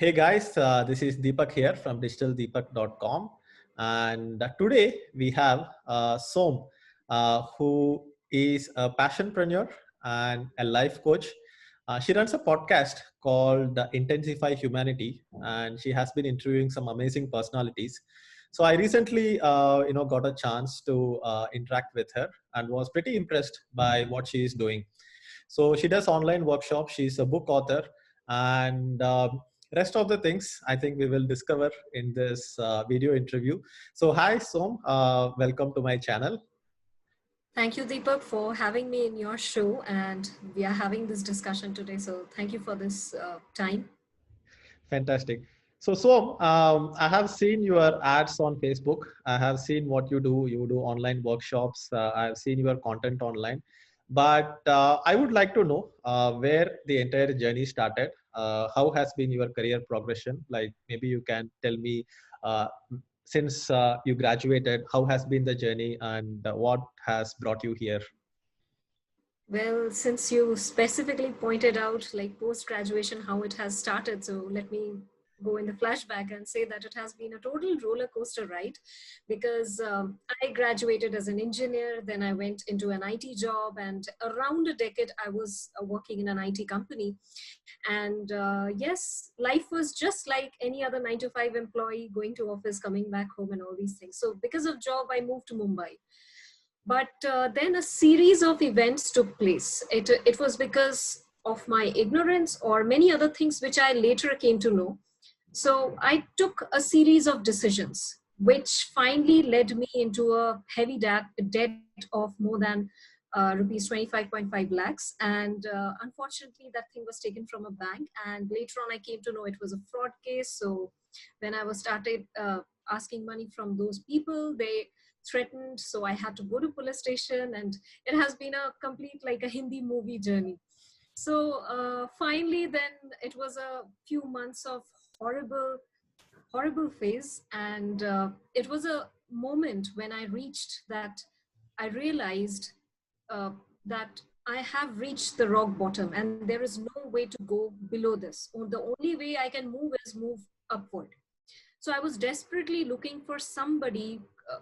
Hey guys, this is Deepak here from digitaldeepak.com. And today we have who is a passionpreneur and a life coach. She runs a podcast called Intensify Humanity, and she has been interviewing some amazing personalities. So I recently, got a chance to interact with her and was pretty impressed by what she is doing. So she does online workshops. She's a book author, and rest of the things I think we will discover in this video interview. So hi Som, welcome to my channel. Thank you, Deepak, for having me in your show. And we are having this discussion today. So thank you for this time. Fantastic. So Som, I have seen your ads on Facebook. I have seen what you do. You do online workshops. I have seen your content online. But I would like to know where the entire journey started. How has been your career progression? Like maybe you can tell me uh, since you graduated, how has been the journey and what has brought you here? Well, since you specifically pointed out like post-graduation, how it has started. So let me go in the flashback and say that it has been a total roller coaster ride because I graduated as an engineer, then I went into an IT job, and around a decade I was working in an IT company. And yes, life was just like any other 9 to 5 employee, going to office, coming back home, and all these things. So because of job, I moved to Mumbai. But then a series of events took place. It was because of my ignorance or many other things which I later came to know. So I took a series of decisions, which finally led me into a heavy debt of more than rupees 25.5 lakhs. And unfortunately, that thing was taken from a bank. And later on, I came to know it was a fraud case. So when I was started asking money from those people, they threatened. So I had to go to police station, and it has been a complete like a Hindi movie journey. So finally, then it was a few months of horrible, horrible phase. And it was a moment when I reached that I realized uh, that I have reached the rock bottom and there is no way to go below this. Or the only way I can move is move upward. So I was desperately looking for somebody uh,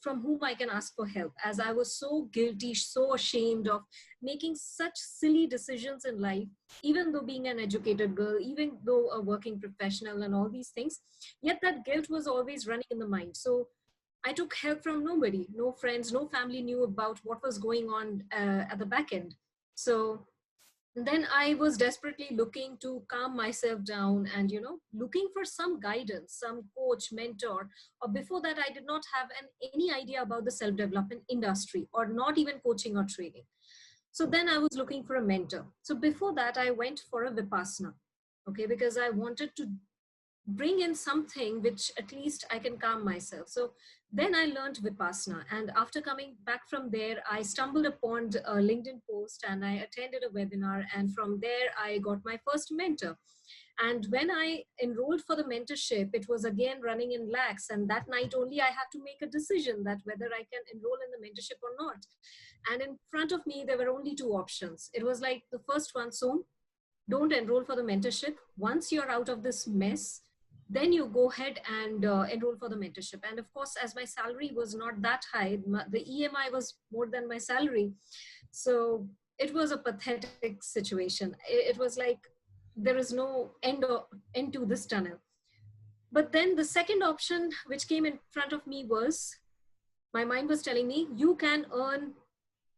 from whom I can ask for help, as I was so guilty, so ashamed of making such silly decisions in life, even though being an educated girl, even though a working professional and all these things, yet that guilt was always running in the mind. So I took help from nobody, no friends, no family knew about what was going on at the back end. So then I was desperately looking to calm myself down and looking for some guidance, some coach, mentor. Or before that, I did not have any idea about the self development industry, or not even coaching or training. So then I was looking for a mentor. So before that, I went for a vipassana, okay, because I wanted to bring in something which at least I can calm myself. So then I learned Vipassana. And after coming back from there, I stumbled upon a LinkedIn post and I attended a webinar. And from there, I got my first mentor. And when I enrolled for the mentorship, it was again running in lakhs. And that night only, I had to make a decision that whether I can enroll in the mentorship or not. And in front of me, there were only two options. It was like the first one, so don't enroll for the mentorship. Once you're out of this mess, then you go ahead and enroll for the mentorship. And of course, as my salary was not that high, the EMI was more than my salary. So it was a pathetic situation. It was like there is no end to this tunnel. But then the second option which came in front of me was, my mind was telling me, you can earn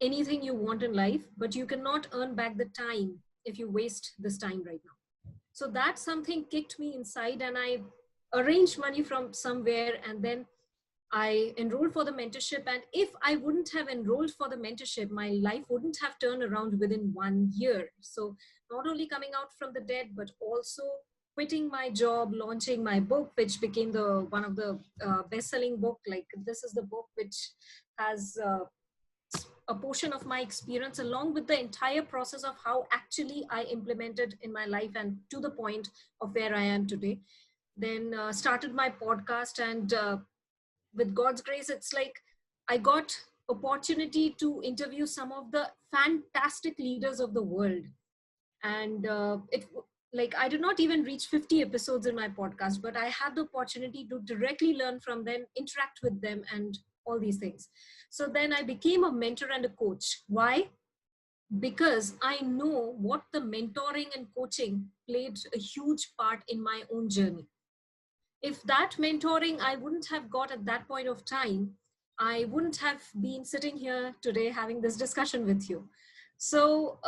anything you want in life, but you cannot earn back the time if you waste this time right now. So that something kicked me inside, and I arranged money from somewhere, and then I enrolled for the mentorship. And if I wouldn't have enrolled for the mentorship, my life wouldn't have turned around within 1 year. So not only coming out from the debt, but also quitting my job, launching my book, which became the one of the best-selling book. Like, this is the book which has a portion of my experience, along with the entire process of how actually I implemented in my life and to the point of where I am today. Then started my podcast, and with God's grace, it's like I got opportunity to interview some of the fantastic leaders of the world. And like I did not even reach 50 episodes in my podcast, but I had the opportunity to directly learn from them, interact with them, and all these things. So then I became a mentor and a coach. Why? Because I know what the mentoring and coaching played a huge part in my own journey. If that mentoring I wouldn't have got at that point of time, I wouldn't have been sitting here today having this discussion with you. So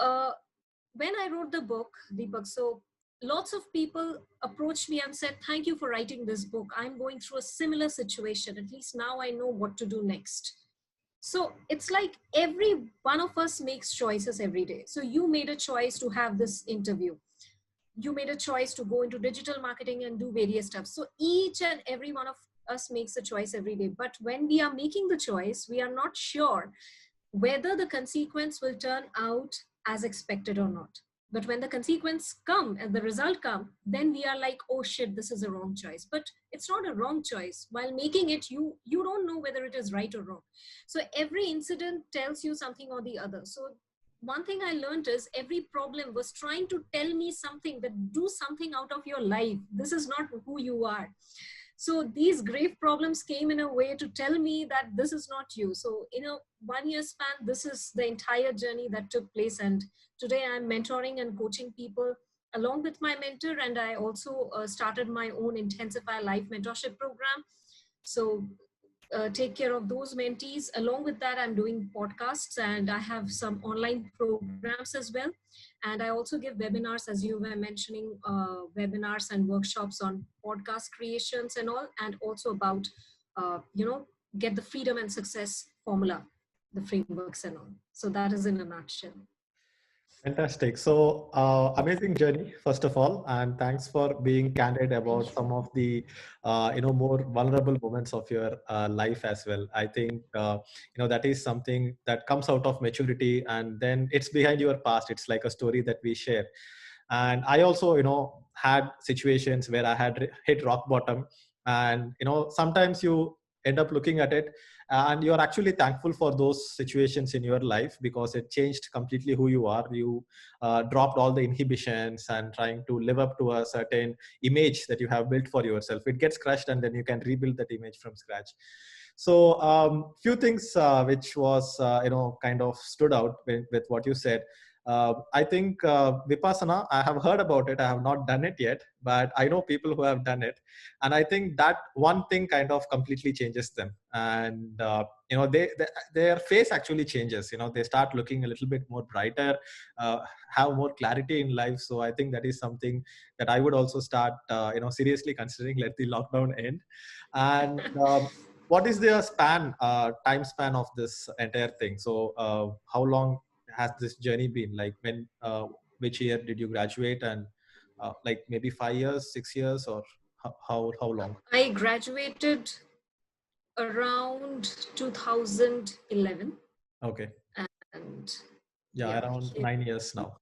when I wrote the book, Deepak, so lots of people approached me and said, "Thank you for writing this book. I'm going through a similar situation. At least now I know what to do next." So it's like every one of us makes choices every day. So you made a choice to have this interview. You made a choice to go into digital marketing and do various stuff. So each and every one of us makes a choice every day. But when we are making the choice, we are not sure whether the consequence will turn out as expected or not. But when the consequence come and the result come, then we are like, oh shit, this is a wrong choice. But it's not a wrong choice. While making it, you don't know whether it is right or wrong. So every incident tells you something or the other. So one thing I learned is every problem was trying to tell me something, that do something out of your life. This is not who you are. So these grave problems came in a way to tell me that this is not you. So in a 1 year span, this is the entire journey that took place. And today I'm mentoring and coaching people along with my mentor. And I also started my own Intensify Life mentorship program. So take care of those mentees. Along with that, I'm doing podcasts and I have some online programs as well. And I also give webinars, as you were mentioning, webinars and workshops on podcast creations and all, and also about, get the freedom and success formula, the frameworks and all. So that is in a nutshell. Fantastic. So, amazing journey, first of all, and thanks for being candid about some of the, more vulnerable moments of your life as well. I think, that is something that comes out of maturity, and then it's behind your past. It's like a story that we share. And I also, had situations where I had hit rock bottom, and sometimes you end up looking at it and you're actually thankful for those situations in your life because it changed completely who you are. You dropped all the inhibitions and trying to live up to a certain image that you have built for yourself. It gets crushed and then you can rebuild that image from scratch. So few things which was kind of stood out with what you said. I think Vipassana, I have heard about it. I have not done it yet, but I know people who have done it. And I think that one thing kind of completely changes them. And, their face actually changes. They start looking a little bit more brighter, have more clarity in life. So I think that is something that I would also start, seriously considering, let the lockdown end. And what is the time span of this entire thing? So how long has this journey been? Like which year did you graduate, and like maybe 5 years, 6 years, or how long? I graduated around 2011. Okay. And Yeah, yeah, around 9 years now.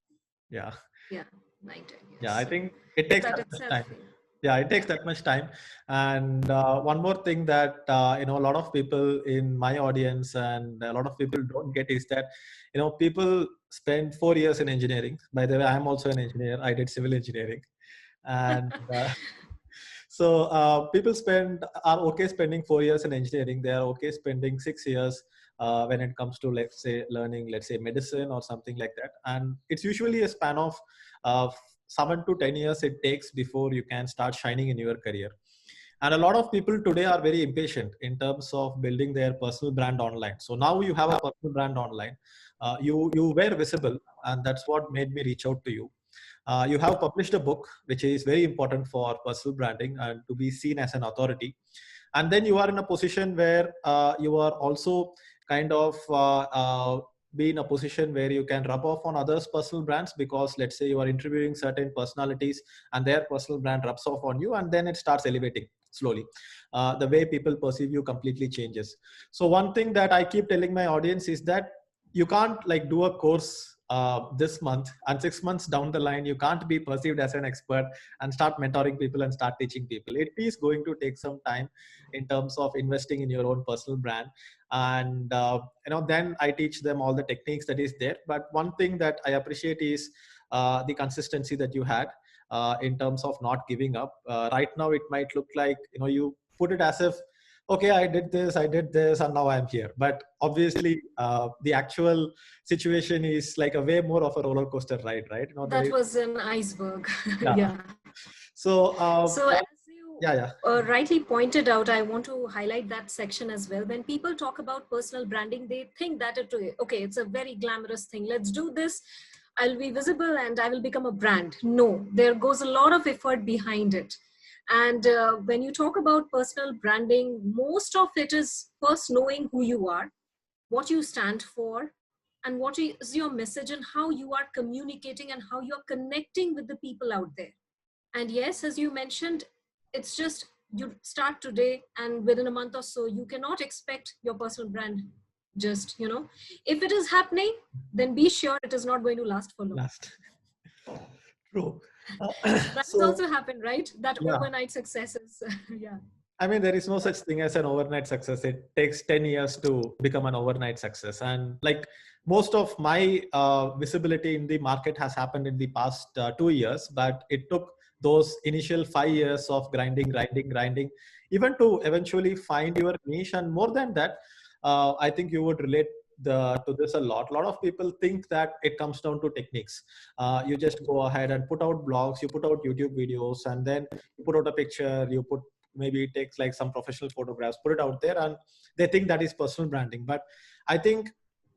Yeah. yeah, 9, 10 years. Yeah, I So think it takes that that much itself, time. Yeah, it takes yeah. that much time. And one more thing that a lot of people in my audience and a lot of people don't get is that people spend 4 years in engineering. By the way, I'm also an engineer. I did civil engineering, and so people are okay spending 4 years in engineering. They are okay spending 6 years when it comes to, let's say, learning, let's say, medicine or something like that. And it's usually a span of uh, 7 to 10 years it takes before you can start shining in your career. And a lot of people today are very impatient in terms of building their personal brand online. So now you have a personal brand online. You were visible, and that's what made me reach out to you. You have published a book, which is very important for personal branding and to be seen as an authority. And then you are in a position where you are also kind of be in a position where you can rub off on others' personal brands, because let's say you are interviewing certain personalities and their personal brand rubs off on you, and then it starts elevating slowly. The way people perceive you completely changes. So one thing that I keep telling my audience is that you can't like do a course this month, and 6 months down the line you can't be perceived as an expert and start mentoring people and start teaching people. It is going to take some time in terms of investing in your own personal brand. And then I teach them all the techniques that is there. But one thing that I appreciate is the consistency that you had. in terms of not giving up. Right now, it might look like, you put it as if, okay, I did this, and now I'm here. But obviously, the actual situation is like a way more of a roller coaster ride, right? There That is, was an iceberg. yeah. Yeah. So, So as you yeah. rightly pointed out, I want to highlight that section as well. When people talk about personal branding, they think that okay, it's a very glamorous thing. Let's do this. I'll be visible and I will become a brand. No, there goes a lot of effort behind it. And when you talk about personal branding, most of it is first knowing who you are, what you stand for, and what is your message, and how you are communicating and how you're connecting with the people out there. And yes, as you mentioned, it's just you start today and within a month or so, you cannot expect your personal brand just, if it is happening, then be sure it is not going to last for long. Last. True. That's So, also happened, right? That yeah. overnight successes. Yeah. I mean, there is no such thing as an overnight success. It takes 10 years to become an overnight success. And like most of my visibility in the market has happened in the past 2 years, but it took those initial 5 years of grinding, even to eventually find your niche. And more than that, I think you would relate to this a lot. A lot of people think that it comes down to techniques. You just go ahead and put out blogs, you put out YouTube videos, and then you put out a picture, maybe it takes like some professional photographs, put it out there, and they think that is personal branding. But I think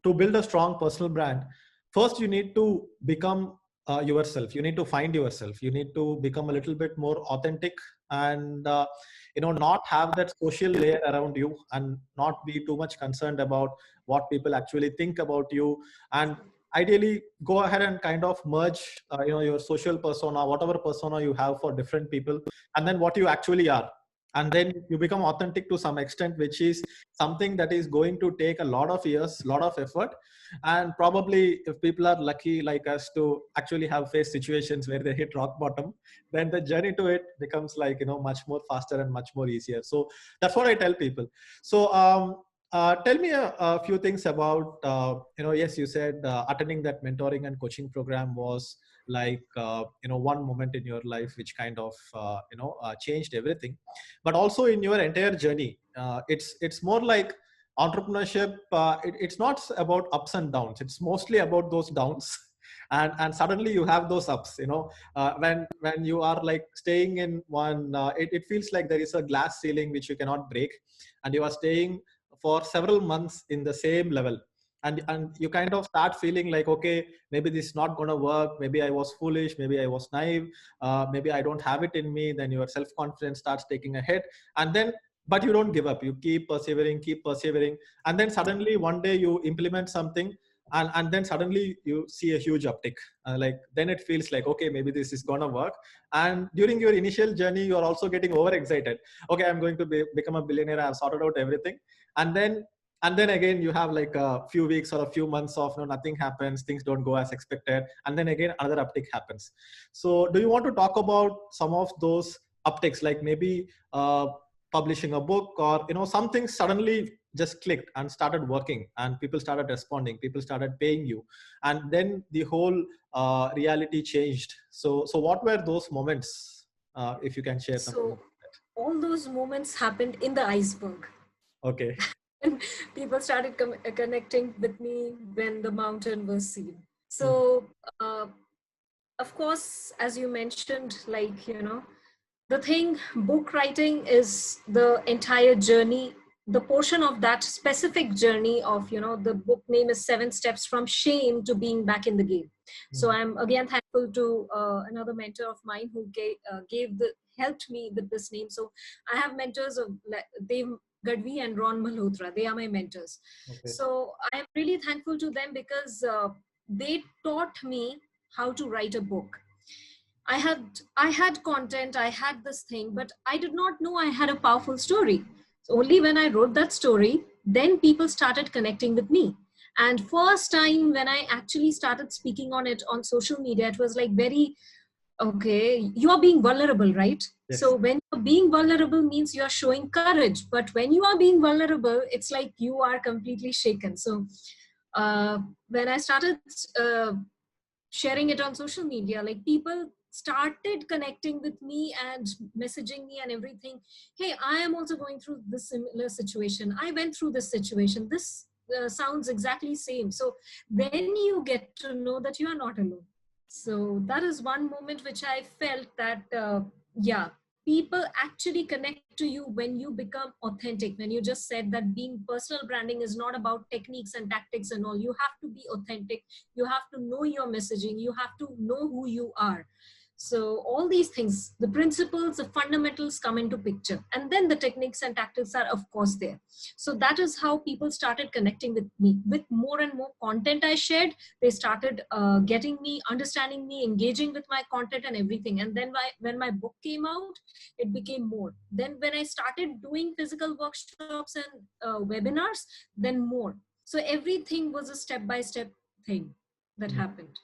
to build a strong personal brand, first you need to become yourself. You need to find yourself. You need to become a little bit more authentic, and not have that social layer around you, and not be too much concerned about what people actually think about you. And ideally go ahead and kind of merge your social persona, whatever persona you have for different people, and then what you actually are. And then you become authentic to some extent, which is something that is going to take a lot of years, lot of effort. And probably if people are lucky like us to actually have faced situations where they hit rock bottom, then the journey to it becomes like much more faster and much more easier. So that's what I tell people. So tell me a few things about yes, you said attending that mentoring and coaching program was like one moment in your life which kind of changed everything. But also in your entire journey, it's more like entrepreneurship. It's not about ups and downs, it's mostly about those downs. And suddenly you have those ups, when you are like staying in one, it feels like there is a glass ceiling which you cannot break, and you are staying for several months in the same level. And you kind of start feeling like, okay, maybe this is not going to work, maybe I was foolish, maybe I was naive, maybe I don't have it in me. Then your self-confidence starts taking a hit. And then, but you don't give up, you keep persevering. And then suddenly one day you implement something, and then suddenly you see a huge uptick. Like then it feels like, okay, maybe this is gonna work. And during your initial journey, you are also getting overexcited. Okay, I'm going to become a billionaire, I've sorted out everything. And then again you have like a few weeks or a few months of nothing happens, things don't go as expected, and then again another uptick happens. So do you want to talk about some of those upticks, like maybe publishing a book, or something suddenly just clicked and started working, and people started responding, people started paying you, and then the whole reality changed. So what were those moments, if you can share something So about all those moments happened in the iceberg. that? Okay. And people started connecting with me when the mountain was seen. Mhm. So, of course, as you mentioned, like, the thing, book writing is the entire journey, the portion of that specific journey of, the book name is 7 Steps from Shame to Being Back in the Game. So Mhm. I'm again thankful to another mentor of mine who helped me with this name. So I have mentors of Dave Gadvi and Ron Malhotra. They are my mentors. Okay. So I am really thankful to them because they taught me how to write a book. I had content, I had this thing, but I did not know I had a powerful story. So only when I wrote that story, then people started connecting with me. And first time when I actually started speaking on it on social media, it was like very, okay, you are being vulnerable, right? Yes. So when you're being vulnerable means you're showing courage. But when you are being vulnerable, it's like you are completely shaken. So when I started uh, sharing it on social media, like people started connecting with me and messaging me and everything. Hey, I am also going through this similar situation. I went through this situation. This sounds exactly same. So then you get to know that you are not alone. So that is one moment which I felt that, yeah, people actually connect to you when you become authentic. When you just said that being personal branding is not about techniques and tactics and all, you have to be authentic. You have to know your messaging. You have to know who you are. So all these things, the principles, the fundamentals come into picture, and then the techniques and tactics are of course there. So that is how people started connecting with me. With more and more content I shared, they started getting me, understanding me, engaging with my content and everything. And then when my book came out, it became more. Then when I started doing physical workshops and webinars, then more. So everything was a step by step thing that happened.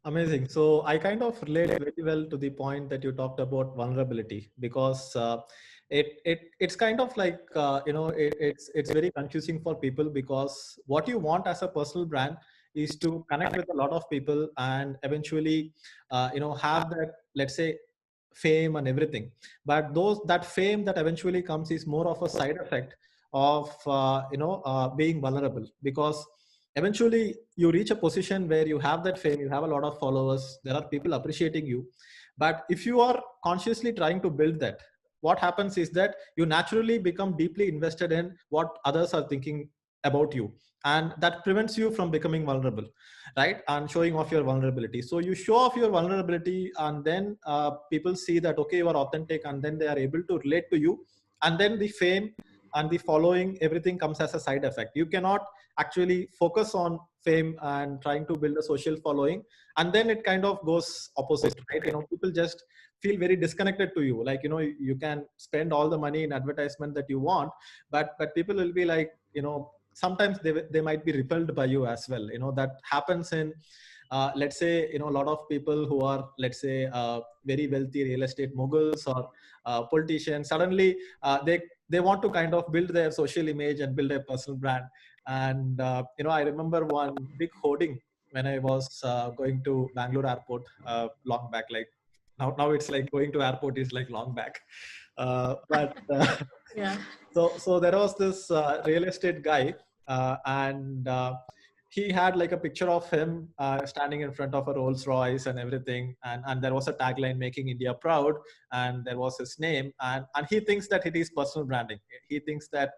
Amazing. So I kind of relate very well to the point that you talked about vulnerability, because it's kind of like it's very confusing for people, because what you want as a personal brand is to connect with a lot of people and eventually have that, let's say, fame and everything. But that fame that eventually comes is more of a side effect of being vulnerable, because eventually you reach a position where you have that fame, you have a lot of followers, there are people appreciating you. But if you are consciously trying to build that, what happens is that you naturally become deeply invested in what others are thinking about you, and that prevents you from becoming vulnerable, right, and showing off your vulnerability. So you show off your vulnerability, and then people see that, okay, you are authentic, and then they are able to relate to you. And then the fame and the following, everything comes as a side effect. You cannot actually focus on fame and trying to build a social following, and then it kind of goes opposite, right? People just feel very disconnected to you. Like, you can spend all the money in advertisement that you want, but people will be like, sometimes they might be repelled by you as well. That happens in let's say, a lot of people who are, let's say, very wealthy real estate moguls or politicians. Suddenly they want to kind of build their social image and build a personal brand. And I remember one big hoarding when I was going to Bangalore airport long back. Like, now it's like going to airport is like long back. But Yeah. so there was this real estate guy, and he had like a picture of him standing in front of a Rolls Royce and everything, and there was a tagline, "Making India Proud," and there was his name, and he thinks that it is personal branding. He thinks that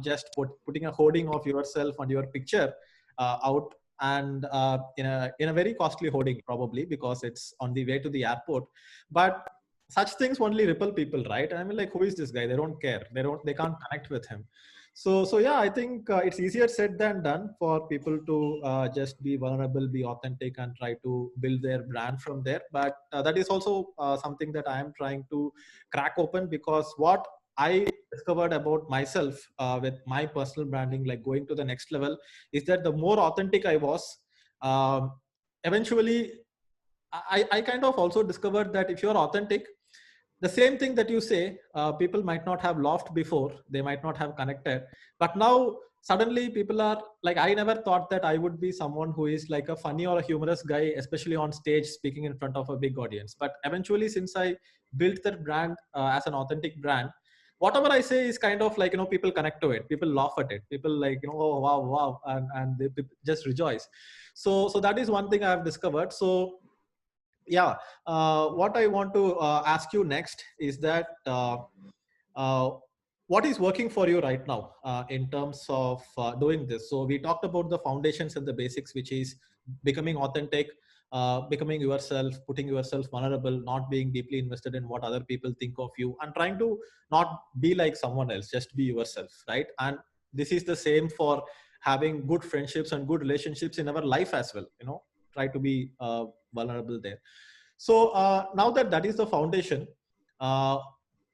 just putting a hoarding of yourself and your picture out, and in a very costly hoarding, probably because it's on the way to the airport. But such things only repel people, right? I mean, like, who is this guy? They don't care. They can't connect with him. So yeah, I think it's easier said than done for people to just be vulnerable, be authentic, and try to build their brand from there. But that is also something that I am trying to crack open, because what I discovered about myself with my personal branding, like going to the next level, is that the more authentic I was, um, eventually I kind of also discovered that if you're authentic, the same thing that you say, people might not have laughed before, they might not have connected, but now suddenly people are like, I never thought that I would be someone who is like a funny or a humorous guy, especially on stage speaking in front of a big audience. But eventually, since I built that brand as an authentic brand, whatever I say is kind of like, people connect to it, people laugh at it, people like, oh wow, wow, and they just rejoice. So that is one thing I have discovered. So yeah, what I want to ask you next is that uh, what is working for you right now in terms of doing this? So we talked about the foundations and the basics, which is becoming authentic, becoming yourself, putting yourself vulnerable, not being deeply invested in what other people think of you, and trying to not be like someone else, just be yourself, right? And this is the same for having good friendships and good relationships in our life as well. Try to be vulnerable there. So now that that is the foundation, uh,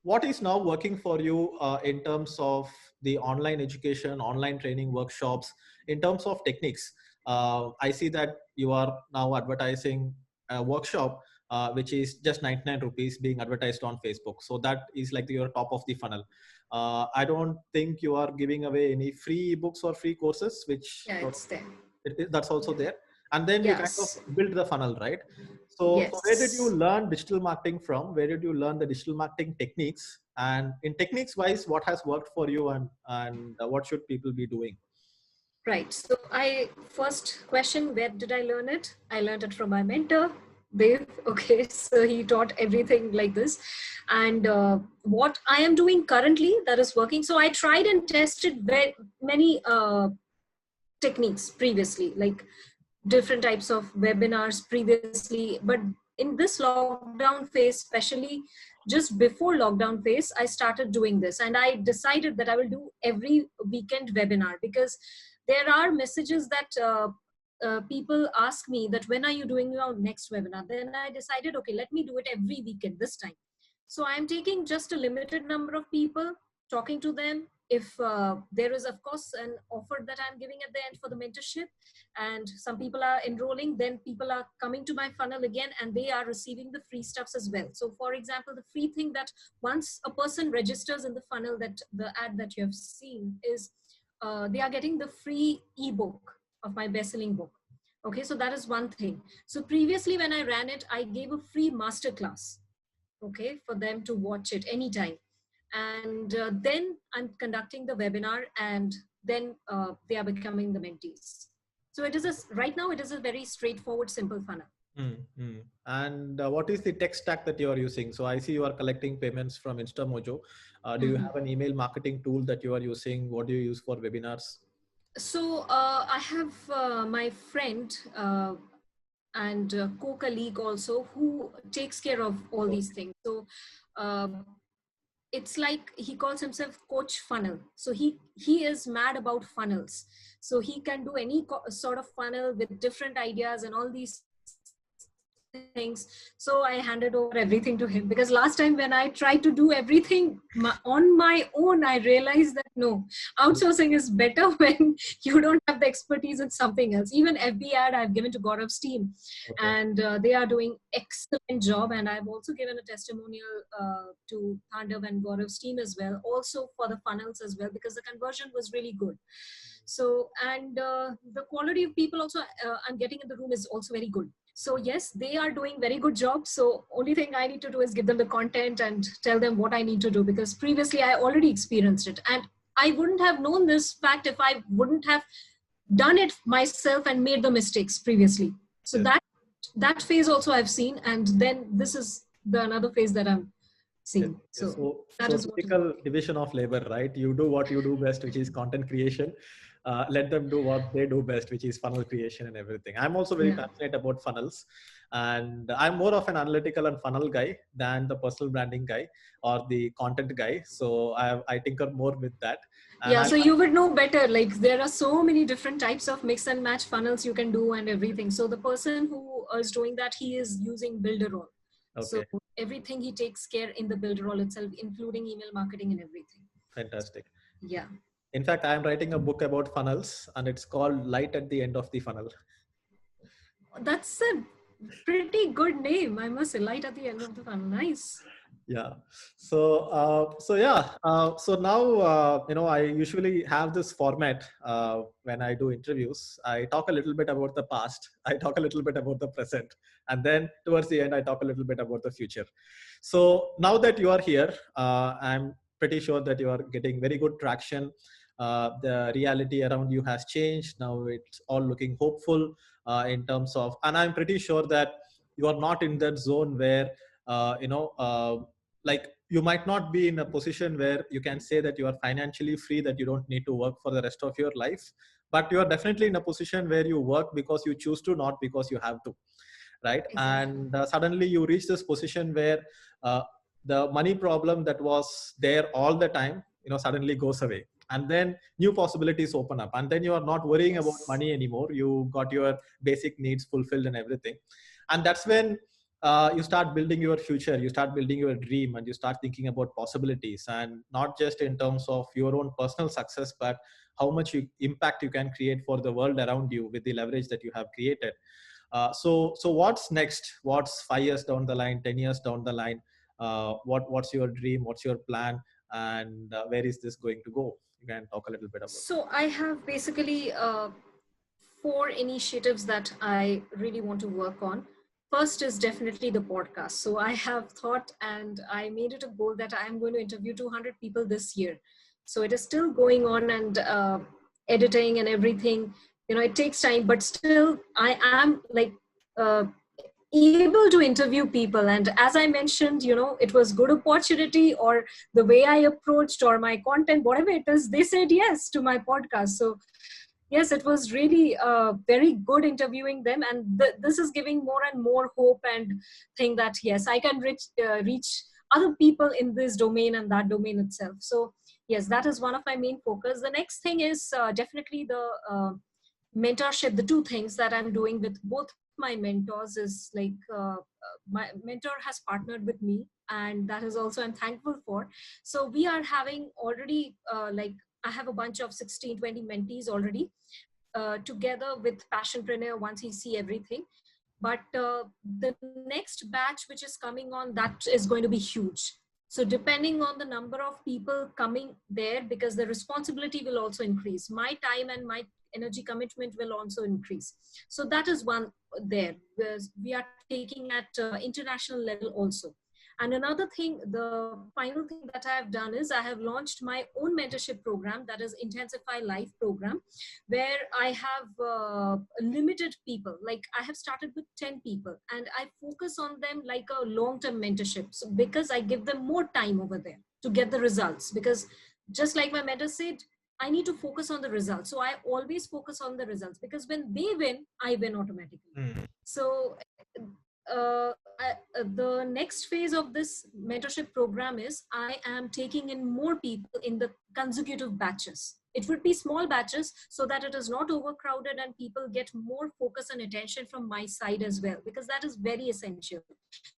what is now working for you in terms of the online education, online training workshops, in terms of techniques? I see that you are now advertising a workshop, which is just 99 rupees being advertised on Facebook. So that is like your top of the funnel. I don't think you are giving away any free books or free courses, which Yeah, it's there. that's also Yeah. there. And then you kind of Yes. build the funnel, right? So where did you Yes. learn digital marketing from? Where did you learn the digital marketing techniques? And in techniques wise, what has worked for you, and what should people be doing? Right. So I first question, where did I learn it? I learned it from my mentor, Dave. Okay, so he taught everything like this, and what I am doing currently that is working. So I tried and tested very many techniques previously, like different types of webinars previously, but in this lockdown phase, especially just before lockdown phase, I started doing this, and I decided that I will do every weekend webinar, because there are messages that people ask me that when are you doing your next webinar. Then I decided, okay, let me do it every weekend this time. So I am taking just a limited number of people, talking to them. If there is, of course, an offer that I'm giving at the end for the mentorship, and some people are enrolling, then people are coming to my funnel again, and they are receiving the free stuffs as well. So, for example, the free thing that once a person registers in the funnel, that the ad that you have seen is they are getting the free ebook of my best-selling book. Okay, so that is one thing. So previously, when I ran it, I gave a free masterclass, okay, for them to watch it anytime. And then I'm conducting the webinar, and then they are becoming the mentees. So it is right now, it is a very straightforward, simple funnel. Mm-hmm. And what is the tech stack that you are using? So I see you are collecting payments from InstaMojo. Do you Mhm. have an email marketing tool that you are using? What do you use for webinars? So I have my friend and co-colleague also, who takes care of all these things. So um, it's like he calls himself Coach Funnel. So he is mad about funnels. So he can do any sort of funnel with different ideas and all these things. So I handed over everything to him, because last time when I tried to do everything on my own, I realized that no, outsourcing is better when you don't have the expertise in something else. Even FB ad I've given to Gaurav's team, Okay. and they are doing excellent job. And I've also given a testimonial to Thandav and Gaurav's team as well, also for the funnels as well, because the conversion was really good. So, and the quality of people also I'm getting in the room is also very good. So yes, they are doing very good job. So only thing I need to do is give them the content and tell them what I need to do, because previously I already experienced it, and I wouldn't have known this fact if I wouldn't have done it myself and made the mistakes previously. So Yes. that phase also I've seen, and then this is the another phase that I'm Yes. seeing. Yes. So that So is what is. typical division of labor, right? You do what you do best, which is content creation. Let them do what they do best, which is funnel creation and everything. I'm also very Yeah. passionate about funnels, and I'm more of an analytical and funnel guy than the personal branding guy or the content guy. So I tinker more with that, and Yeah, I. so you would know better. Like there are so many different types of mix and match funnels you can do and everything. So the person who is doing that, he is using Builderall. So Okay. everything he takes care in the Builderall itself, including email marketing and everything. Fantastic. Yeah, In fact, I am writing a book about funnels, and it's called Light at the End of the Funnel. that's a pretty good name. I must say, light at the end of the funnel. Nice. Yeah. So now I usually have this format when I do interviews. I talk a little bit about the past, I talk a little bit about the present, and then towards the end I talk a little bit about the future. So now that you are here, I'm pretty sure that you are getting very good traction. The reality around you has changed. Now it's all looking hopeful in terms of, and I'm pretty sure that you are not in that zone where uh, you know uh, like you might not be in a position where you can say that you are financially free, that you don't need to work for the rest of your life, but you are definitely in a position where you work because you choose to, not because you have to, right? Exactly. And suddenly you reach this position where uh, the money problem that was there all the time, suddenly goes away, and then new possibilities open up, and then you are not worrying about Yes. money anymore. You got your basic needs fulfilled and everything, and that's when you start building your future, you start building your dream, and you start thinking about possibilities, and not just in terms of your own personal success, but how much impact you can create for the world around you with the leverage that you have created. So what's next? What's 5 years down the line, 10 years down the line? What's your dream? What's your plan? And where is this going to go? You can talk a little bit about. So I have basically four initiatives that I really want to work on. First is definitely the podcast. So I have thought and I made it a goal that I am going to interview 200 people this year. So it is still going on, and editing and everything, it takes time, but still I am like uh, able to interview people. And as I mentioned, it was good opportunity, or the way I approached, or my content, whatever it is, they said yes to my podcast. So yes, it was really very good interviewing them, and this is giving more and more hope and think that yes, I can reach other people in this domain and that domain itself. So yes, that is one of my main focus. The next thing is definitely the mentorship. The two things that I'm doing with both my mentors is like my mentor has partnered with me, and that is also I'm thankful for. So we are having already like I have a bunch of 16, 20 mentees already together with Passionpreneur once he see everything. But the next batch which is coming on, that is going to be huge. So depending on the number of people coming there, because the responsibility will also increase, my time and my energy commitment will also increase. So that is one there. We are taking at international level also. And another thing, the final thing that I have done is I have launched my own mentorship program, that is Intensify Life program, where I have limited people. Like I have started with 10 people, and I focus on them like a long-term mentorship. So because I give them more time over there to get the results, because just like my mentor said, I need to focus on the results. So I always focus on the results, because when they win, I win automatically. So the next phase of this mentorship program is I am taking in more people in the consecutive batches. It would be small batches so that it is not overcrowded and people get more focus and attention from my side as well, because that is very essential.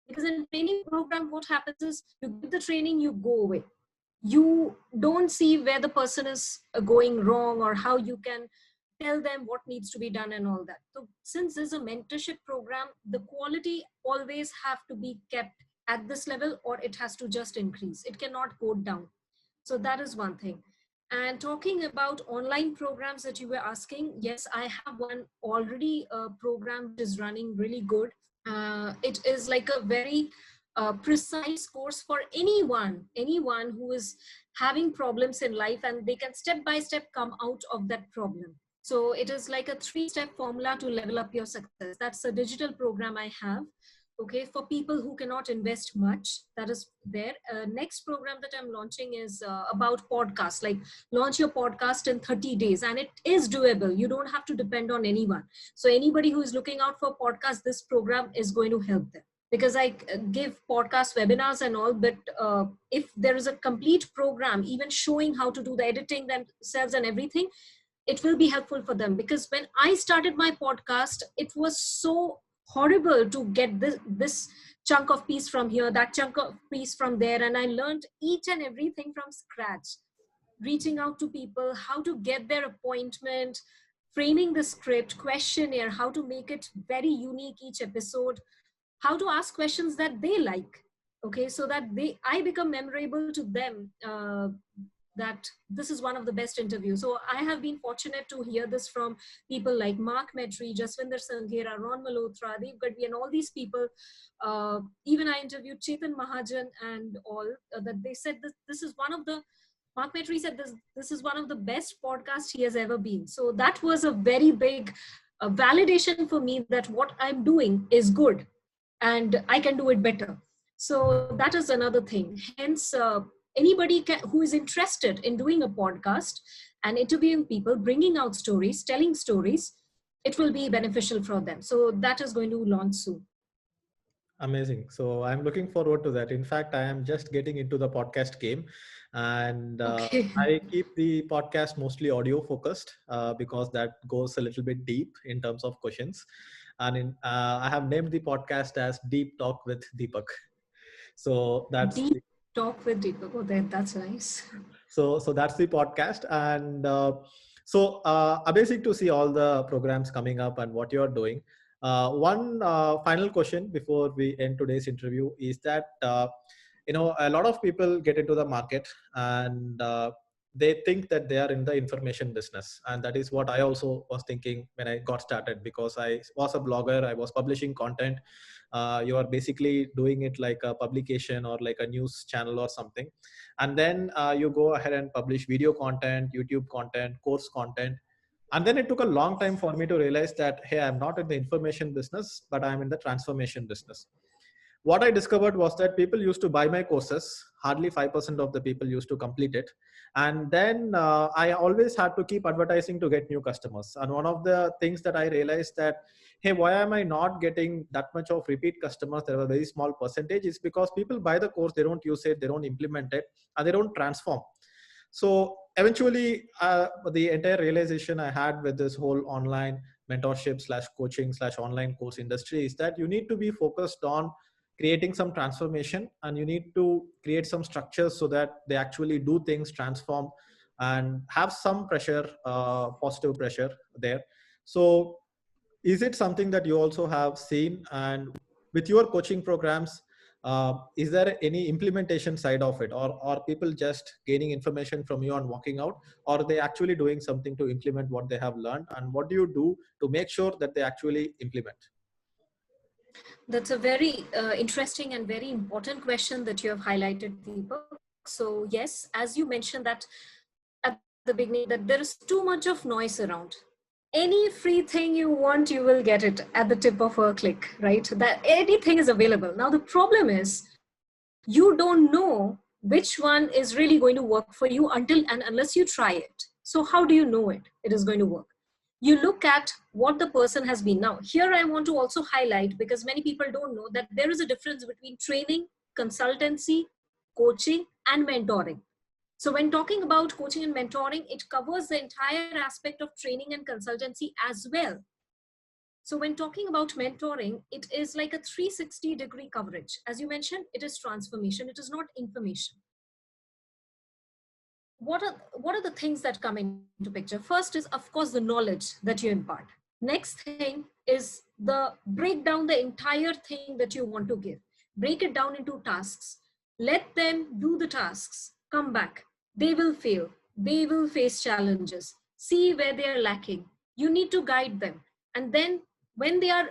Because in training program, what happens is you give the training, you go away. You don't see where the person is going wrong, or how you can tell them what needs to be done and all that. So since this is a mentorship program, the quality always have to be kept at this level, or it has to just increase. It cannot go down. So that is one thing. And talking about online programs that you were asking, yes, I have one already program which is running really good. It is like a very precise course for anyone who is having problems in life, and they can step by step come out of that problem. So it is like a 3-step formula to level up your success. That's a digital program I have. Okay, for people who cannot invest much, that is there. Next program that I'm launching is about podcasts, like launch your podcast in 30 days, and it is doable. You don't have to depend on anyone. So anybody who is looking out for podcasts, this program is going to help them, because I give podcast webinars and all. But if there is a complete program, even showing how to do the editing themselves and everything, it will be helpful for them. Because when I started my podcast, it was so horrible to get this chunk of piece from here, that chunk of piece from there, and I learned each and everything from scratch, reaching out to people, how to get their appointment, framing the script, questionnaire, how to make it very unique each episode, how to ask questions that they like. Okay, so that I become memorable to them, that this is one of the best interviews. So I have been fortunate to hear this from people like Mark Metry, Jaswinder Sanghera, Ron Malhotra, Dev Gadvi, and all these people. Even I interviewed Chetan Mahajan and all, that they said this is one of the, Mark Metry said this is one of the best podcasts he has ever been. So that was a very big validation for me that what I'm doing is good and I can do it better. So that is another thing. Hence, anybody who is interested in doing a podcast and interviewing people, bringing out stories, telling stories, it will be beneficial for them. So that is going to launch soon. Amazing. So I'm looking forward to that. In fact, I am just getting into the podcast game, and Okay. I keep the podcast mostly audio focused because that goes a little bit deep in terms of questions. And I have named the podcast as Deep Talk with Deepak. So that's Deep talk with Deepak. Oh, that's nice. so that's the podcast. And so amazing to see all the programs coming up and what you're doing. One final question before we end today's interview is that a lot of people get into the market, and they think that they are in the information business, and that is what I also was thinking when I got started, because I was a blogger, I was publishing content, You are basically doing it like a publication or like a news channel or something, and then you go ahead and publish video content, YouTube content, course content. And then it took a long time for me to realize that, hey, I'm not in the information business, but I'm in the transformation business. What I discovered was that people used to buy my courses. Hardly 5% of the people used to complete it. And then I always had to keep advertising to get new customers. And one of the things that I realized that, hey, why am I not getting that much of repeat customers? There were a very small percentage. Is because people buy the course, they don't use it, they don't implement it, and they don't transform. So eventually, the entire realization I had with this whole online mentorship slash coaching slash online course industry is that you need to be focused on creating some transformation, and you need to create some structures so that they actually do things, transform, and have some pressure, positive pressure there. So is it something that you also have seen? And with your coaching programs, is there any implementation side of it, or are people just gaining information from you and walking out, or are they actually doing something to implement what they have learned? And what do you do to make sure that they actually implement? That's a very interesting and very important question that you have highlighted, Deepak. So yes, as you mentioned that at the beginning, that there is too much of noise around. Any free thing you want, you will get it at the tip of a click, right? That anything is available. Now the problem is you don't know which one is really going to work for you until and unless you try it. So how do you know it is going to work? You look at what the person has been. Now here I want to also highlight, because many people don't know, that there is a difference between training, consultancy, coaching, and mentoring. So when talking about coaching and mentoring, it covers the entire aspect of training and consultancy as well. So when talking about mentoring, it is like a 360-degree coverage. As you mentioned, it is transformation. It is not information. What are the things that come into picture? First is, of course, the knowledge that you impart. Next thing is the break down the entire thing that you want to give. Break it down into tasks. Let them do the tasks. Come back. They will fail. They will face challenges. See where they are lacking. You need to guide them. And then when they are,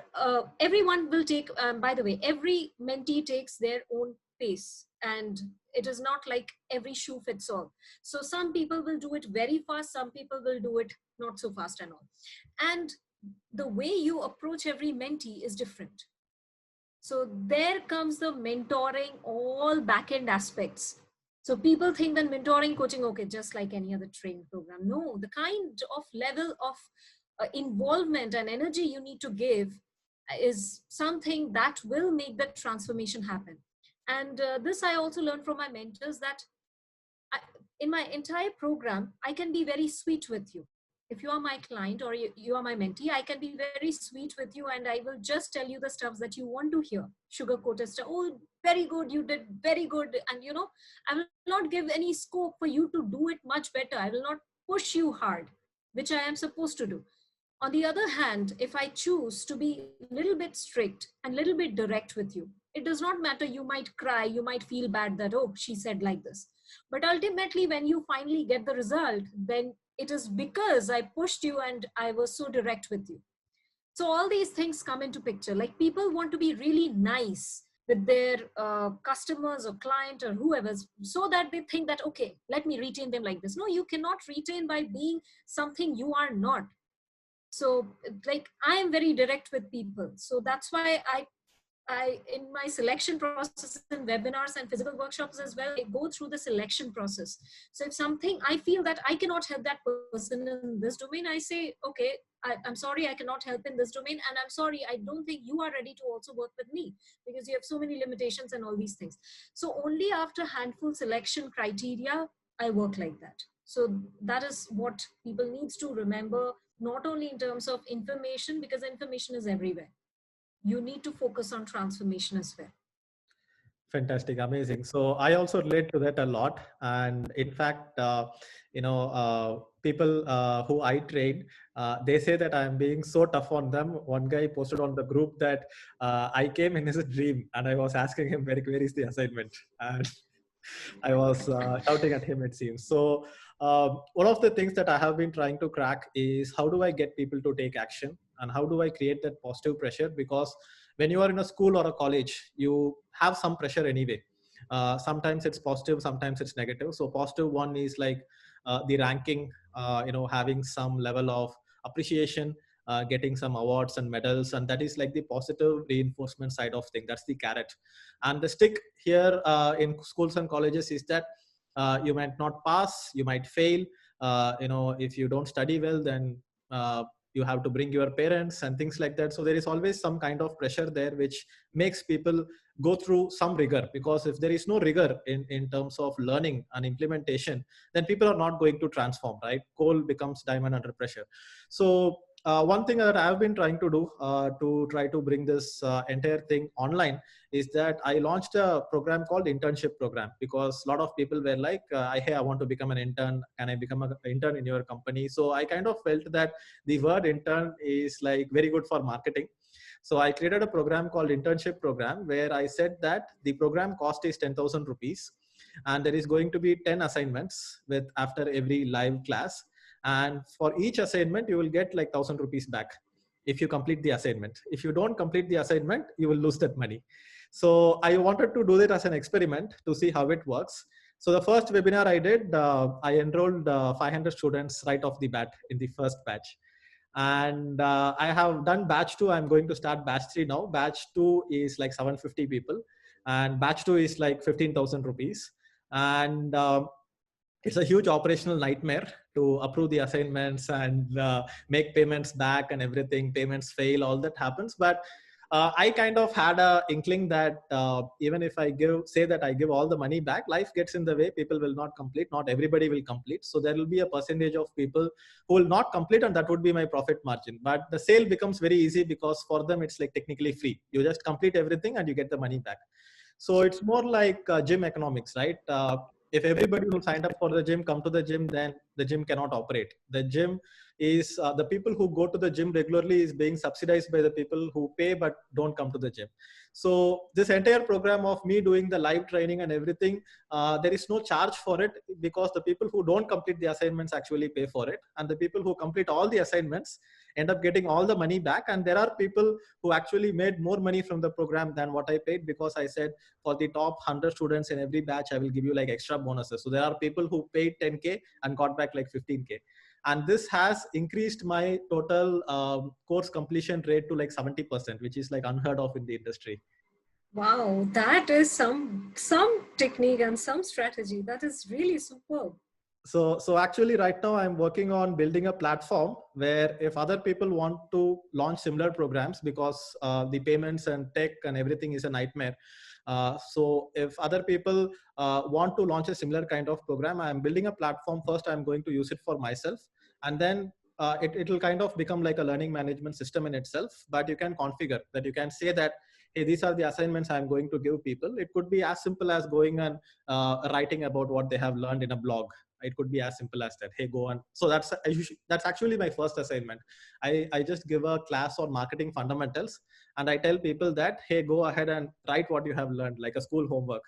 everyone will take, by the way, every mentee takes their own pace, and it is not like every shoe fits all. So some people will do it very fast, some people will do it not so fast and all. And the way you approach every mentee is different. So there comes the mentoring, all back-end aspects. So people think that mentoring, coaching, okay, just like any other training program. No, the kind of level of involvement and energy you need to give is something that will make that transformation happen. And this I also learned from my mentors, that in my entire program, I can be very sweet with you. If you are my client or you are my mentee, I can be very sweet with you, and I will just tell you the stuff that you want to hear. Sugar coated stuff. Oh, very good. You did very good. And I will not give any scope for you to do it much better. I will not push you hard, which I am supposed to do. On the other hand, if I choose to be a little bit strict and a little bit direct with you, it does not matter. You might cry, you might feel bad that, oh, she said like this. But ultimately, when you finally get the result, then it is because I pushed you and I was so direct with you. So all these things come into picture. Like people want to be really nice with their customers or client or whoever, so that they think that, okay, let me retain them like this. No, you cannot retain by being something you are not. So like I am very direct with people. So that's why I in my selection process in webinars and physical workshops as well, I go through the selection process. So if something I feel that I cannot help that person in this domain, I say, okay, I'm sorry, I cannot help in this domain, and I'm sorry, I don't think you are ready to also work with me, because you have so many limitations and all these things. So only after handful selection criteria, I work like that. So that is what people needs to remember, not only in terms of information, because information is everywhere. You need to focus on transformation as well. Fantastic, amazing. So I also relate to that a lot. And in fact, people who I train, they say that I'm being so tough on them. One guy posted on the group that I came in his dream and I was asking him, where is the assignment? And I was shouting at him, it seems. So one of the things that I have been trying to crack is, how do I get people to take action, and how do I create that positive pressure? Because when you are in a school or a college, you have some pressure anyway. Sometimes it's positive, sometimes it's negative. So positive one is like the ranking, having some level of appreciation, getting some awards and medals, and that is like the positive reinforcement side of thing. That's the carrot. And the stick here in schools and colleges is that you might not pass, you might fail. If you don't study well, then you have to bring your parents and things like that. So there is always some kind of pressure there, which makes people go through some rigor, because if there is no rigor in terms of learning and implementation, then people are not going to transform, right? Coal becomes diamond under pressure. So one thing that I've been trying to do to try to bring this entire thing online is that I launched a program called internship program, because a lot of people were like, hey, I want to become an intern. Can I become an intern in your company? So I kind of felt that the word intern is like very good for marketing. So I created a program called internship program, where I said that the program cost is 10,000 rupees, and there is going to be 10 assignments with after every live class. And for each assignment, you will get like 1,000 rupees back if you complete the assignment. If you don't complete the assignment, you will lose that money. So I wanted to do it as an experiment to see how it works. So the first webinar I did, I enrolled 500 students right off the bat in the first batch. And I have done batch 2. I'm going to start batch 3 now. Batch 2 is like 750 people, and batch 2 is like 15,000 rupees. And it's a huge operational nightmare to approve the assignments and make payments back and everything. Payments fail, all that happens. But I kind of had a inkling that even if I say that I give all the money back, life gets in the way. People will not complete. Not everybody will complete. So there will be a percentage of people who will not complete, and that would be my profit margin. But the sale becomes very easy, because for them it's like technically free. You just complete everything and you get the money back. So it's more like gym economics, right? If everybody who signed up for the gym come to the gym, then the gym cannot operate. The gym is the people who go to the gym regularly is being subsidized by the people who pay but don't come to the gym. So this entire program of me doing the live training and everything, there is no charge for it, because the people who don't complete the assignments actually pay for it, and the people who complete all the assignments end up getting all the money back. And there are people who actually made more money from the program than what I paid, because I said for the top 100 students in every batch, I will give you like extra bonuses. So there are people who paid 10K and got back like 15K. And this has increased my total course completion rate to like 70%, which is like unheard of in the industry. Wow, that is some technique and some strategy. That is really superb. So actually right now I'm working on building a platform where if other people want to launch similar programs, because the payments and tech and everything is a nightmare. So if other people want to launch a similar kind of program, I'm building a platform. First, I'm going to use it for myself, and then it will kind of become like a learning management system in itself. But you can configure that. You can say that, hey, these are the assignments I'm going to give people. It could be as simple as going and writing about what they have learned in a blog. It could be as simple as that. Hey, go on. So that's actually my first assignment. I just give a class on marketing fundamentals, and I tell people that, hey, go ahead and write what you have learned, like a school homework.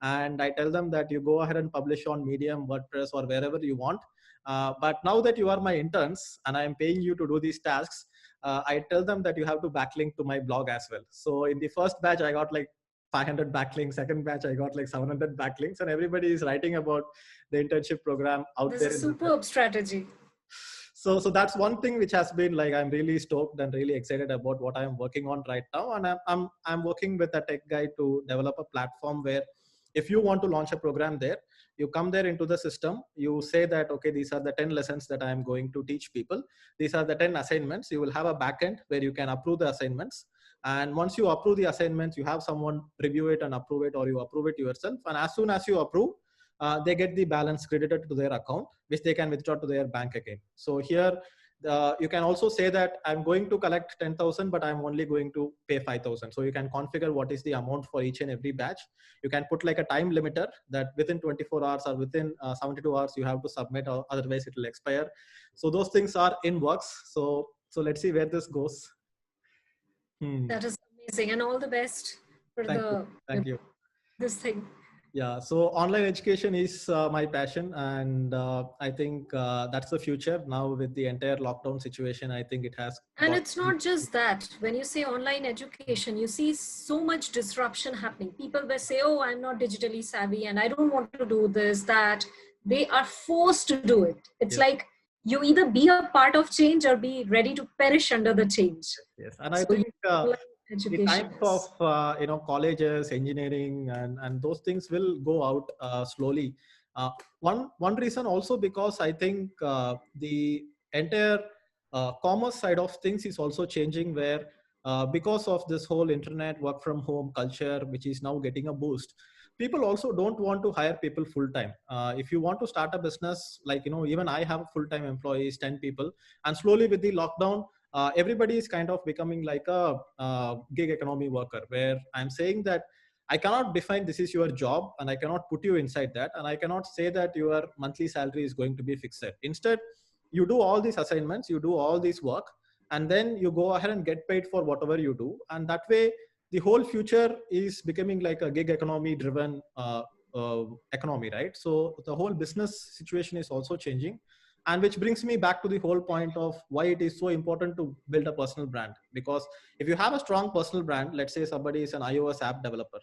And I tell them that you go ahead and publish on Medium, WordPress, or wherever you want. But now that you are my interns and I am paying you to do these tasks, I tell them that you have to backlink to my blog as well. So in the first batch, I got like 500 backlinks. Second batch, I got like 700 backlinks, and everybody is writing about the internship program out This there. is a superb strategy. So that's one thing which has been like, I'm really stoked and really excited about what I'm working on right now. And I'm working with a tech guy to develop a platform where if you want to launch a program there, you come there into the system, you say that, okay, these are the 10 lessons that I'm going to teach people. These are the 10 assignments. You will have a backend where you can approve the assignments. And once you approve the assignments, you have someone review it and approve it, or you approve it yourself. And as soon as you approve, they get the balance credited to their account, which they can withdraw to their bank again. So here, you can also say that I'm going to collect 10,000, but I'm only going to pay 5,000. So you can configure what is the amount for each and every batch. You can put like a time limiter that within 24 hours or within 72 hours, you have to submit, or otherwise it will expire. So those things are in works. So let's see where this goes. That is amazing, and all the best for Thank you. Thank you. this thing. Yeah, so online education is my passion, and I think that's the future now with the entire lockdown situation. I think it has And got. it's not just that. When you say online education, you see so much disruption happening. People will say, oh, I'm not digitally savvy and I don't want to do this, that. They are forced to do it. It's Yes, like you either be a part of change or be ready to perish under the change. yes, and I So think online the education types of is. colleges, engineering, and those things will go out slowly. One reason also because I think the entire commerce side of things is also changing, where because of this whole internet work from home culture, which is now getting a boost, people also don't want to hire people full time. If you want to start a business, like even I have full time employees, 10 people, and slowly with the lockdown, everybody is kind of becoming like a gig economy worker, where I'm saying that I cannot define this is your job and I cannot put you inside that, and I cannot say that your monthly salary is going to be fixed. Instead, you do all these assignments, you do all this work, and then you go ahead and get paid for whatever you do. And that way, the whole future is becoming like a gig economy driven economy, right? So the whole business situation is also changing, and which brings me back to the whole point of why it is so important to build a personal brand. Because if you have a strong personal brand, let's say somebody is an iOS app developer,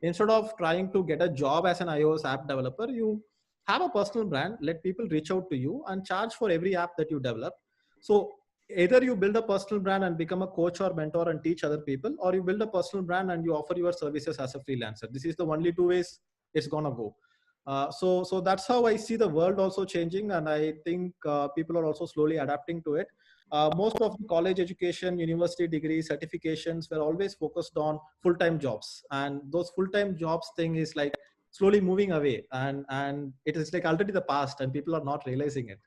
instead of trying to get a job as an iOS app developer, you have a personal brand, let people reach out to you and charge for every app that you develop. So either you build a personal brand and become a coach or mentor and teach other people, or you build a personal brand and you offer your services as a freelancer. This is the only two ways it's gonna go. So that's how I see the world also changing, and I think people are also slowly adapting to it. Most of the college education, university degrees, certifications were always focused on full-time jobs, and those full-time jobs thing is like slowly moving away, and it is like already the past, and people are not realizing it.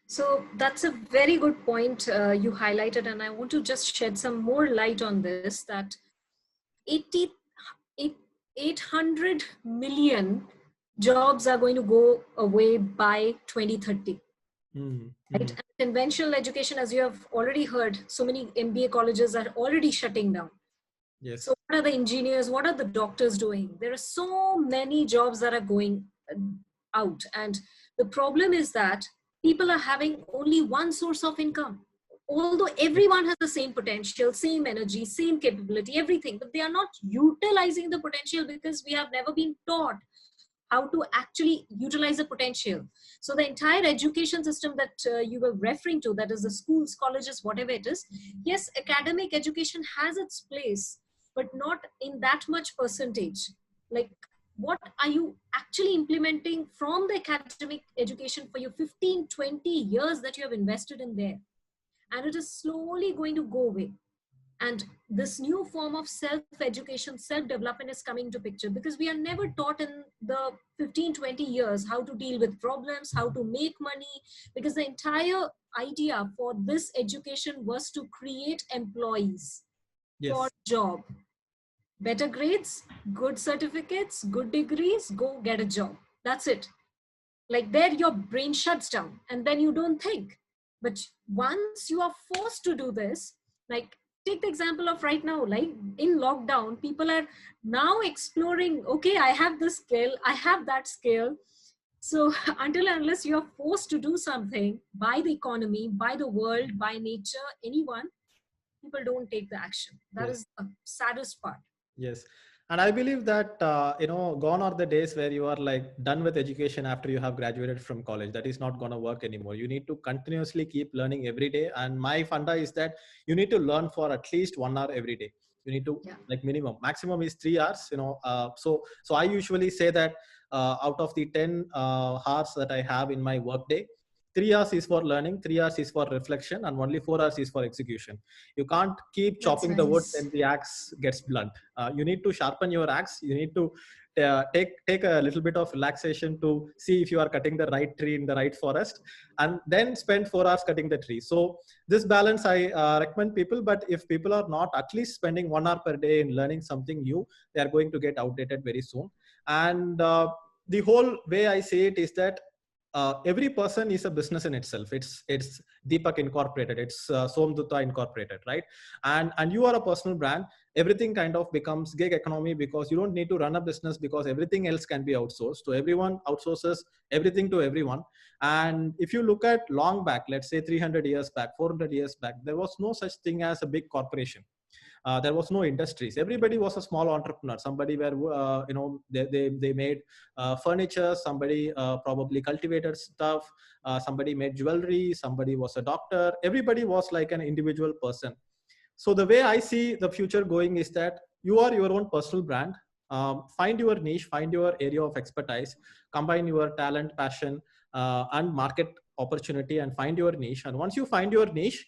So that's a very good point you highlighted, and I want to just shed some more light on this. That 80, 800 million jobs are going to go away by 2030. Mm, Right? mm, And conventional education, as you have already heard, so many MBA colleges are already shutting down. So yes, what are the engineers, what are the doctors doing? There are so many jobs that are going out. And the problem is that people are having only one source of income. Although yes, everyone has the same potential, same energy, same capability, everything, but they are not utilizing the potential because we have never been taught how to actually utilize the potential. So the entire education system that you were referring to, that is the schools, colleges, whatever it is, yes, academic education has its place, but not in that much percentage. Like, what are you actually implementing from the academic education for your 15, 20 years that you have invested in there? And it is slowly going to go away. And this new form of self-education, self-development is coming to picture because we are never taught in the 15, 20 years how to deal with problems, how to make money, because the entire idea for this education was to create employees for yes, job. Better grades, good certificates, good degrees, go get a job. That's it. Like, there your brain shuts down and then you don't think. But once you are forced to do this, like, take the example of right now, like in lockdown, people are now exploring, okay, I have this skill, I have that skill. So until and unless you are forced to do something by the economy, by the world, by nature, anyone, people don't take the action. That yes. is the saddest part. Yes. And I believe that, gone are the days where you are like done with education after you have graduated from college. That is not going to work anymore. You need to continuously keep learning every day. And my funda is that you need to learn for at least 1 hour every day. You need to, Yeah. like, minimum, maximum is 3 hours, so I usually say that out of the 10 hours that I have in my work day, 3 hours is for learning, 3 hours is for reflection, and only 4 hours is for execution. You can't keep That's chopping the wood, nice. then the axe gets blunt. You need to sharpen your axe. You need to take a little bit of relaxation to see if you are cutting the right tree in the right forest, and then spend 4 hours cutting the tree. So this balance I recommend people. But if people are not at least spending 1 hour per day in learning something new, they are going to get outdated very soon. And the whole way I say it is that every person is a business in itself. It's Deepak Incorporated, it's Somdutta Incorporated, right? And you are a personal brand. Everything kind of becomes gig economy, because you don't need to run a business, because everything else can be outsourced. So everyone outsources everything to everyone. And if you look at long back, let's say 300 years back, 400 years back, there was no such thing as a big corporation. There was no industries. Everybody was a small entrepreneur. Somebody were they made furniture, somebody probably cultivated stuff, somebody made jewelry, somebody was a doctor. Everybody was like an individual person. So the way I see the future going is that you are your own personal brand. Find your niche, find your area of expertise, combine your talent, passion, and market opportunity, and find your niche. And once you find your niche,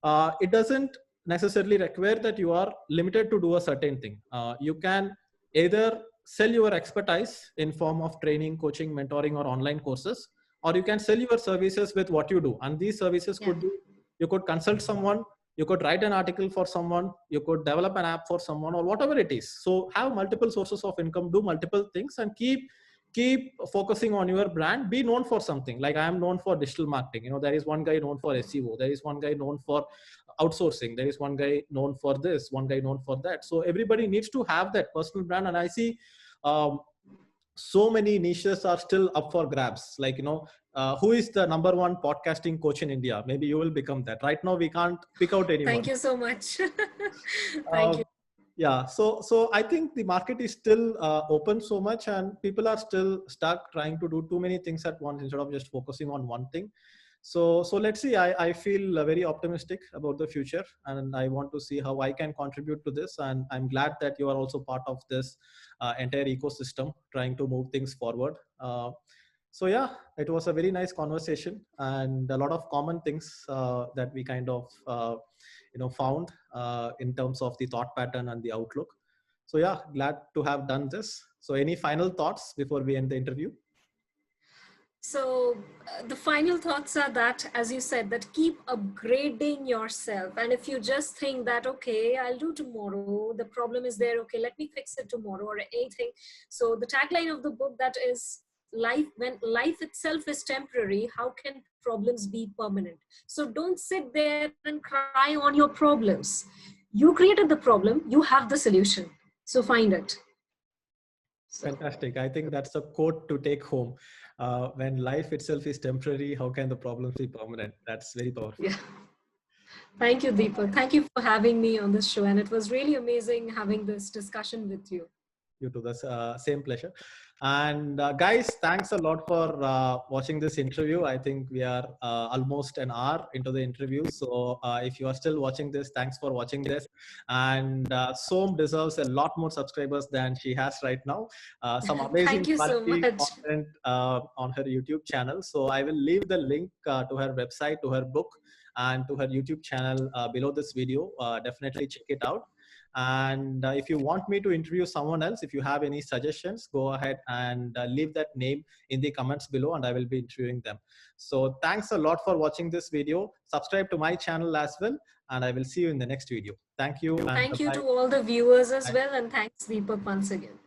it doesn't necessarily require that you are limited to do a certain thing. You can either sell your expertise in form of training, coaching, mentoring, or online courses, or you can sell your services with what you do. And these services Yeah. could be, you could consult someone, you could write an article for someone, you could develop an app for someone, or whatever it is. So have multiple sources of income, do multiple things, and keep focusing on your brand. Be known for something. Like I am known for digital marketing. There is one guy known for SEO, there is one guy known for outsourcing, there is one guy known for this, one guy known for that. So everybody needs to have that personal brand. And I see um, so many niches are still up for grabs. Like, who is the number one podcasting coach in India? Maybe you will become that. Right now we can't pick out anyone. Thank you so much. Thank um, you. yeah, so I think the market is still open so much, and people are still stuck trying to do too many things at once instead of just focusing on one thing. So let's see. I feel very optimistic about the future, and I want to see how I can contribute to this. And I'm glad that you are also part of this entire ecosystem trying to move things forward. So yeah, it was a very nice conversation, and a lot of common things that we kind of found in terms of the thought pattern and the outlook. So yeah, glad to have done this. So any final thoughts before we end the interview? So the final thoughts are that, as you said, that keep upgrading yourself. And if you just think that, okay, I'll do tomorrow, the problem is there, okay, let me fix it tomorrow, or anything. So the tagline of the book, that is, life, when life itself is temporary, how can problems be permanent? So don't sit there and cry on your problems. You created the problem, you have the solution. So find it. So. Fantastic. I think that's a quote to take home. When life itself is temporary, how can the problems be permanent? That's very powerful. Yeah. Thank you, Deepak. Thank you for having me on this show. And it was really amazing having this discussion with you. You too. The same pleasure. And guys, thanks a lot for watching this interview. I think we are almost an hour into the interview. So if you are still watching this, thanks for watching this. And Som deserves a lot more subscribers than she has right now. Some amazing Thank you so much. content on her YouTube channel. So I will leave the link to her website, to her book, and to her YouTube channel below this video. Definitely check it out. And if you want me to interview someone else, if you have any suggestions, go ahead and leave that name in the comments below, and I will be interviewing them. So thanks a lot for watching this video. Subscribe to my channel as well, and I will see you in the next video. Thank you. Thank you to all the viewers as well. And thanks, Deepak, once again.